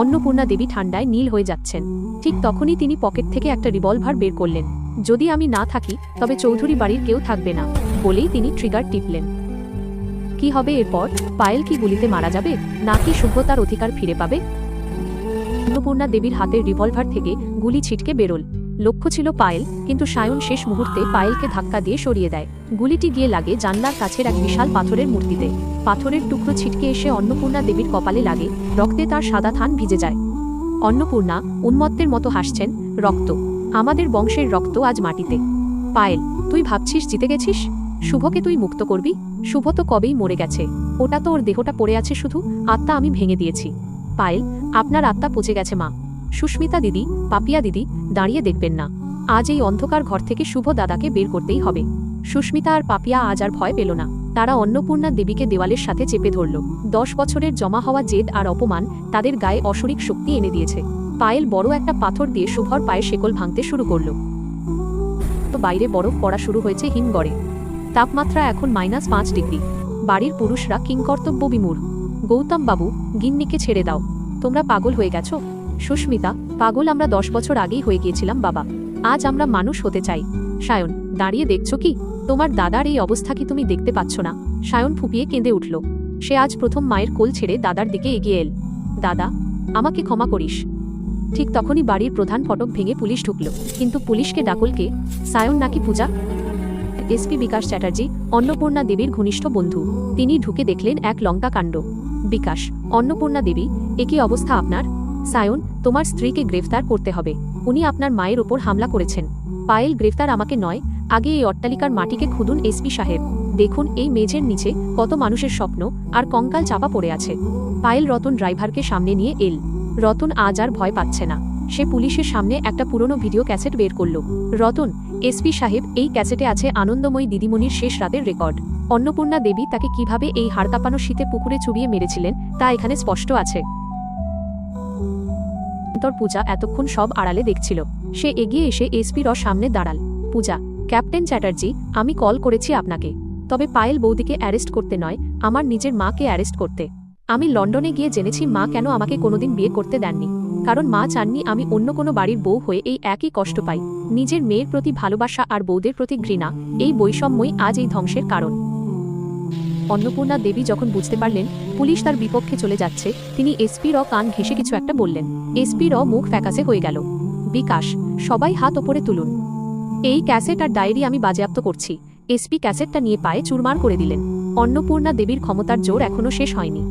অন্নপূর্ণা দেবী ঠান্ডায় নীল হয়ে যাচ্ছেন। ঠিক তখনই তিনি পকেট থেকে একটা রিভলভার বের করলেন। যদি আমি না থাকি তবে চৌধুরী বাড়ির কেউ থাকবে না বলেই তিনি ট্রিগার টিপলেন। কি হবে এরপর? পায়েল কি গুলিতে মারা যাবে, নাকি শুভ তার অধিকার ফিরে পাবে? অন্নপূর্ণা দেবীর হাতের রিভলভার থেকে গুলি ছিটকে বেরোল। লক্ষ্য ছিল পায়েল, কিন্তু সায়ন শেষ মুহূর্তে পায়েলকে ধাক্কা দিয়ে সরিয়ে দেয়। গুলিটি গিয়ে লাগে জানলার কাছের এক বিশাল পাথরের মূর্তিতে। পাথরের টুকরো ছিটকে এসে অন্নপূর্ণা দেবীর কপালে লাগে, রক্তে তার সাদা থান ভিজে যায়। অন্নপূর্ণা উন্মত্তের মতো হাসছেন। রক্ত, আমাদের বংশের রক্ত আজ মাটিতে। পায়েল, তুই ভাবছিস জিতে গেছিস? শুভকে তুই মুক্ত করবি? শুভ তো কবেই মরে গেছে, ওটা তো ওর দেহটা পড়ে আছে শুধু, আত্মা আমি ভেঙে দিয়েছি। পায়েল, আপনার আত্মা পচে গেছে মা। সুস্মিতা দিদি, পাপিয়া দিদি, দাঁড়িয়ে দেখবেন না। আজ এই অন্ধকার ঘর থেকে শুভ দাদাকে বের করতেই হবে। সুস্মিতা আর পাপিয়া আজ আর ভয় পেল না। তারা অন্নপূর্ণা দেবীকে দেওয়ালের সাথে চেপে ধরল। 10 বছরের জমা হওয়া জেদ আর অপমান তাদের গায়ে অশরিক শক্তি এনে দিয়েছে। পায়েল বড় একটা পাথর দিয়ে শুভর পায়ে শেকল ভাঙতে শুরু করল। তো বাইরে বরফ পড়া শুরু হয়েছে হিমগড়ে। তাপমাত্রা এখন -5 ডিগ্রি। বাড়ির পুরুষরা কিংকর্তব্য বিমূঢ়। গৌতম বাবু, গিন্নিকে ছেড়ে দাও, তোমরা পাগল হয়ে গেছো। সুস্মিতা, পাগল আমরা 10 বছর আগেই হয়ে গিয়েছিলাম বাবা, আজ আমরা মানুষ হতে চাই। সায়ন, দাঁড়িয়ে দেখছো কি? তোমার দাদার এই অবস্থা কি তুমি দেখতে পাচ্ছ না? সায়ন ফুপিয়ে কেঁদে উঠল। সে আজ প্রথম মায়ের কোল ছেড়ে দাদার দিকে এগিয়ে এল। দাদা, আমাকে ক্ষমা করিস। ঠিক তখনই বাড়ির প্রধান ফটক ভেঙে পুলিশ ঢুকল। কিন্তু পুলিশকে ডাকল কে? সায়ন নাকি পূজা? এসপি বিকাশ চ্যাটার্জি, অন্নপূর্ণা দেবীর ঘনিষ্ঠ বন্ধু। তিনি ঢুকে দেখলেন এক লঙ্কা কাণ্ড। বিকাশ, অন্নপূর্ণা দেবী, একই অবস্থা আপনার? সায়ন, তোমার স্ত্রীকে গ্রেফতার করতে হবে, উনি আপনার মায়ের ওপর হামলা করেছেন। পায়েল, গ্রেফতার আমাকে নয়, আগে এই অট্টালিকার মাটিকে খুঁড়ুন এসপি সাহেব। দেখুন এই মেঝের নিচে কত মানুষের স্বপ্ন আর কঙ্কাল চাপা পড়ে আছে। পায়েল রতন ড্রাইভারকে সামনে নিয়ে এল। রতন আজ আর ভয় পাচ্ছে না। সে পুলিশের সামনে একটা পুরনো ভিডিও ক্যাসেট বের করল। রতন, এসপি সাহেব, এই ক্যাসেটে আছে আনন্দময়ী দিদিমণির শেষ রাতের রেকর্ড। অন্নপূর্ণা দেবী তাকে কিভাবে এই হাড়কাঁপানো শীতে পুকুরে চুবিয়ে মেরেছিলেন তা এখানে স্পষ্ট আছে। পূজা এতক্ষণ সব আড়ালে দেখছিল। সে এগিয়ে এসে এসপির সামনে দাঁড়াল। পূজা, ক্যাপ্টেন চ্যাটার্জি, আমি কল করেছি আপনাকে, তবে পায়েল বৌদিকে অ্যারেস্ট করতে নয়, আমার নিজের মাকে অ্যারেস্ট করতে। আমি লন্ডনে গিয়ে জেনেছি মা কেন আমাকে কোনোদিন বিয়ে করতে দেননি, কারণ মা চাননি আমি অন্য কোনো বাড়ির বউ হয়ে এই একই কষ্ট পাই। নিজের মেয়ের প্রতি ভালোবাসা আর বৌদের প্রতি ঘৃণা, এই বৈষম্যই আজ এই ধ্বংসের কারণ। অন্নপূর্ণা দেবী যখন বুঝতে পারলেন পুলিশ তার বিপক্ষে চলে যাচ্ছে, তিনি এসপির কান ঘেঁষে কিছু একটা বললেন। এসপির মুখ ফ্যাকাসে হয়ে গেল। বিকাশ, সবাই হাত ওপরে তুলুন। এই ক্যাসেট আর ডায়েরি আমি বাজেয়াপ্ত করছি। এসপি ক্যাসেটটা নিয়ে পায়ে চুরমার করে দিলেন। অন্নপূর্ণা দেবীর ক্ষমতার জোর এখনো শেষ হয়নি।